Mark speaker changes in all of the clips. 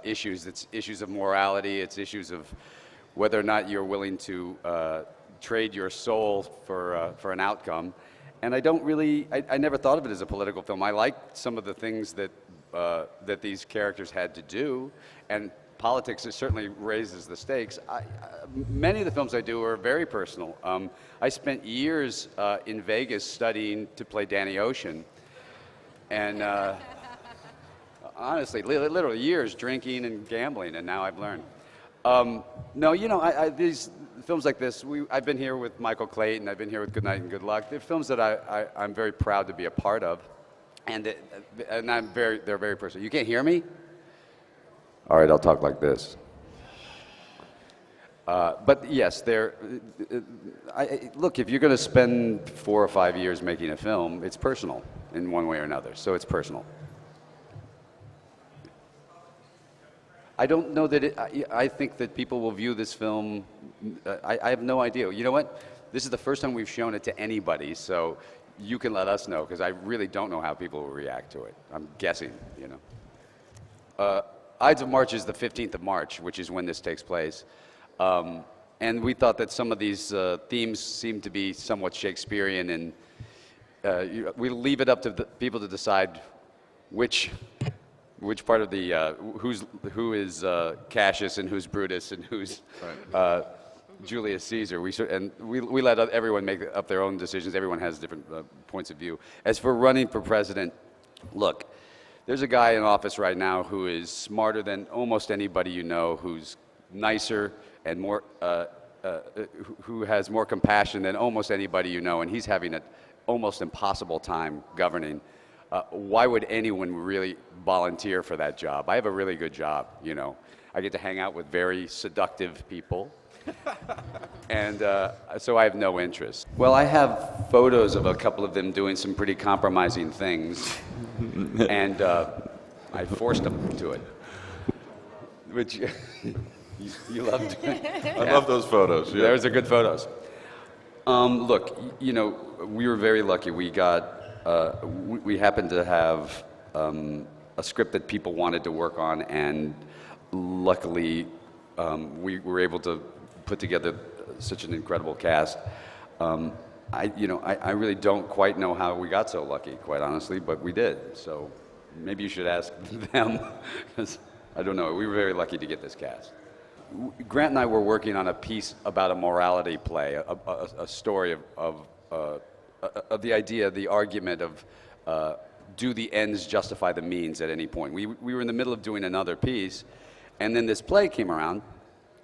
Speaker 1: issues. It's issues of morality. It's issues of whether or not you're willing to trade your soul for an outcome. And I don't really, I never thought of it as a political film. I liked some of the things that that these characters had to do, and politics certainly raises the stakes. Many of the films I do are very personal. I spent years in Vegas studying to play Danny Ocean, and honestly, literally years drinking and gambling, and now I've learned. No, you know, these films like this, I've been here with Michael Clayton, I've been here with Good Night and Good Luck. They're films that I'm very proud to be a part of, and they're very personal. You can't hear me? All right, I'll talk like this. But yes, look, if you're going to spend 4 or 5 years making a film, it's personal in one way or another, so it's personal. I don't know that I think that people will view this film, I have no idea. You know what? This is the first time we've shown it to anybody, so you can let us know, because I really don't know how people will react to it. I'm guessing, you know. Ides of March is the 15th of March, which is when this takes place. And we thought that some of these themes seemed to be somewhat Shakespearean, and we leave it up to the people to decide which part of the who is Cassius and who's Brutus and who's Julius Caesar. We let everyone make up their own decisions. Everyone has different points of view. As for running for president, look, there's a guy in office right now who is smarter than almost anybody you know, who's nicer and more, who has more compassion than almost anybody you know, and he's having an almost impossible time governing. Why would anyone really volunteer for that job? I have a really good job, you know. I get to hang out with very seductive people, and so I have no interest. Well, I have photos of a couple of them doing some pretty compromising things, and I forced them to it, which you love doing.
Speaker 2: I love those photos. Yeah.
Speaker 1: Those are good photos. Look, you know, we were very lucky. We got. We happened to have a script that people wanted to work on, and luckily we were able to put together such an incredible cast. I really don't quite know how we got so lucky, quite honestly, but we did. So maybe you should ask them, because I don't know. We were very lucky to get this cast. Grant and I were working on a piece about a morality play, a story of the idea, the argument of do the ends justify the means at any point. We were in the middle of doing another piece, and then this play came around,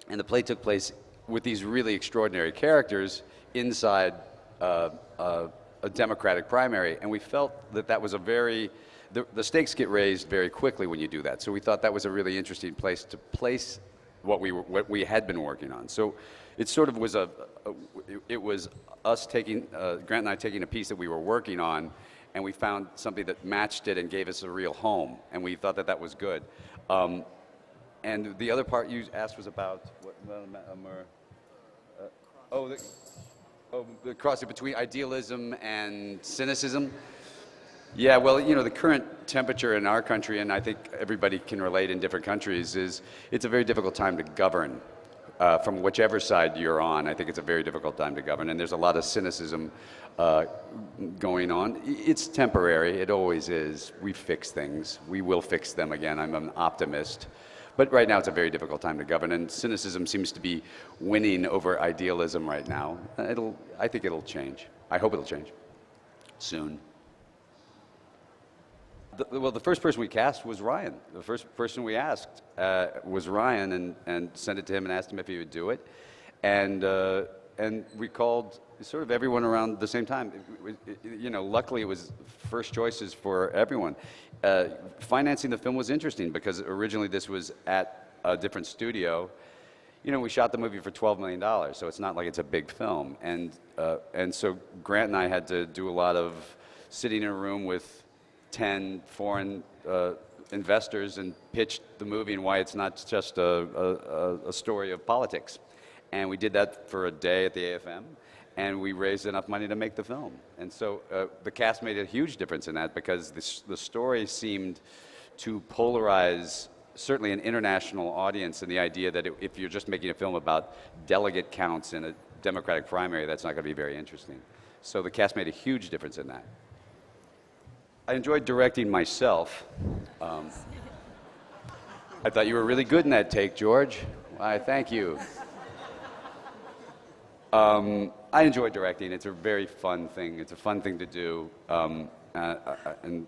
Speaker 1: and the play took place with these really extraordinary characters inside a Democratic primary, and we felt that that was a very, the stakes get raised very quickly when you do that. So we thought that was a really interesting place to place what we had been working on. So it sort of was it was us taking, Grant and I taking a piece that we were working on, and we found something that matched it and gave us a real home, and we thought that that was good. And the other part you asked was about the crossing between idealism and cynicism. Yeah, well, you know, the current temperature in our country, and I think everybody can relate in different countries, is it's a very difficult time to govern. From whichever side you're on, I think it's a very difficult time to govern, and there's a lot of cynicism going on. It's temporary, it always is. We fix things. We will fix them again. I'm an optimist. But right now it's a very difficult time to govern, and cynicism seems to be winning over idealism right now. I think it'll change. I hope it'll change soon. Well, the first person we cast was Ryan. The first person we asked was Ryan, and sent it to him and asked him if he would do it. And we called sort of everyone around the same time. You know, luckily it was first choices for everyone. Financing the film was interesting because originally this was at a different studio. You know, we shot the movie for $12 million, so it's not like it's a big film. And so Grant and I had to do a lot of sitting in a room with 10 foreign investors and pitched the movie and why it's not just a story of politics. And we did that for a day at the AFM, and we raised enough money to make the film. And so the cast made a huge difference in that because the story seemed to polarize certainly an international audience, and the idea that if you're just making a film about delegate counts in a Democratic primary, that's not going to be very interesting. So the cast made a huge difference in that. I enjoyed directing myself. I thought you were really good in that take, George. Why, thank you. I enjoy directing. It's a very fun thing. It's a fun thing to do. And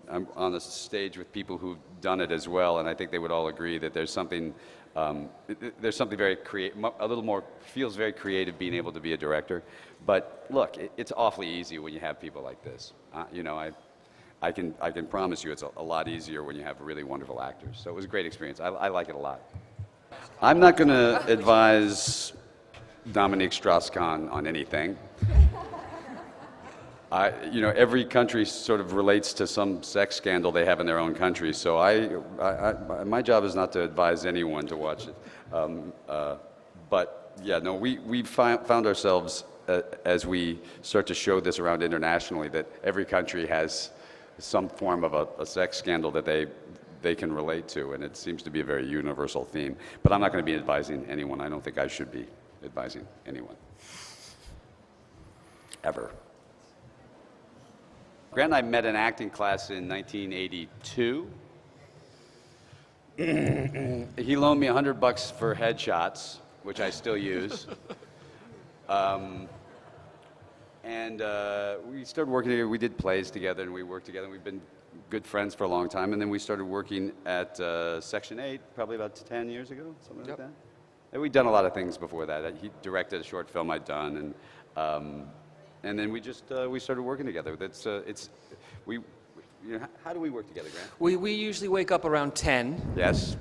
Speaker 1: I'm on a stage with people who've done it as well, and I think they would all agree that there's something very creative, a little more, feels very creative being able to be a director. But look, it's awfully easy when you have people like this. You know, I can promise you it's a lot easier when you have really wonderful actors. So it was a great experience. I like it a lot. I'm not going to advise Dominique Strauss-Kahn on anything. You know, every country sort of relates to some sex scandal they have in their own country. So my job is not to advise anyone to watch it. But yeah, no, we found ourselves as we start to show this around internationally that every country has some form of a sex scandal that they can relate to, and it seems to be a very universal theme. But I'm not going to be advising anyone. I don't think I should be advising anyone. Ever. Grant and I met in acting class in 1982. He loaned me $100 for headshots, which I still use. And we started working together. We did plays together, and we worked together. And we've been good friends for a long time. And then we started working at Section 8 probably about 10 years ago, something like that. And we'd done a lot of things before that. He directed a short film I'd done, and then we just we started working together. You know, how do we work together, Grant?
Speaker 2: We usually wake up around 10.
Speaker 1: Yes.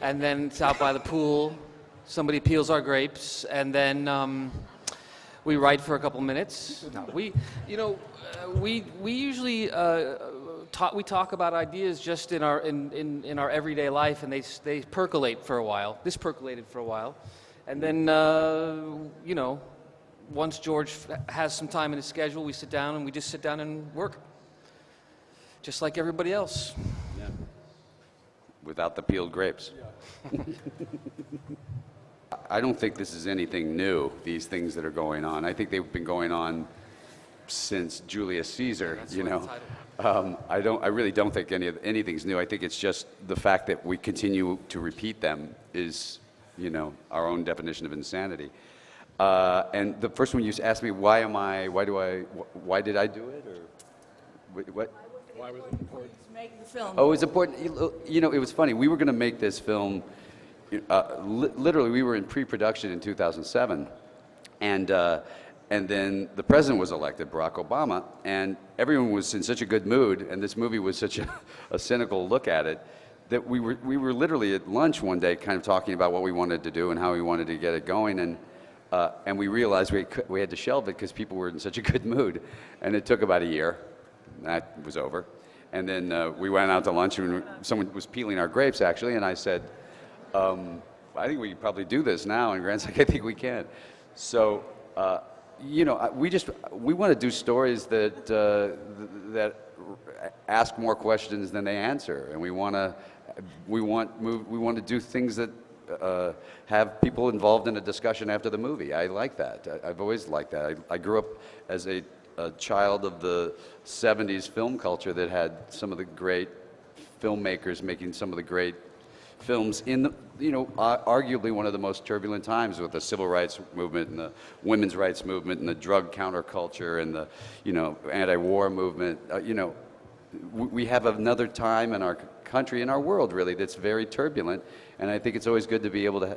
Speaker 2: And then it's out by the pool. Somebody peels our grapes, and then we write for a couple minutes. No, we usually talk about ideas just in our everyday life, and they percolate for a while. This percolated for a while, and then you know, once George has some time in his schedule, we sit down and we just sit down and work, just like everybody else.
Speaker 1: Yeah. Without the peeled grapes. Yeah. I don't think this is anything new, these things that are going on. I think they've been going on since Julius Caesar, you know. I really don't think anything's new. I think it's just the fact that we continue to repeat them is, you know, our own definition of insanity. And the first one you asked me, why did I do it, or what?
Speaker 3: Why was it important to make the film?
Speaker 1: Oh, it was important. You know, it was funny. We were going to make this film. Literally, we were in pre-production in 2007, and then the president was elected, Barack Obama, and everyone was in such a good mood, and this movie was such a cynical look at it, that we were literally at lunch one day, kind of talking about what we wanted to do and how we wanted to get it going, and we realized we had to shelve it because people were in such a good mood, and it took about a year. That was over, and then we went out to lunch, and someone was peeling our grapes actually, and I said, I think we can probably do this now. And Grant's like, I think we can. So, you know, we want to do stories that ask more questions than they answer, and we want to do things that have people involved in a discussion after the movie. I like that. I've always liked that. I grew up as a child of the 70s film culture that had some of the great filmmakers making some of the great films in the, you know, arguably one of the most turbulent times with the civil rights movement and the women's rights movement and the drug counterculture and the, you know, anti-war movement. You know, we have another time in our country, in our world really, that's very turbulent, and I think it's always good to be able to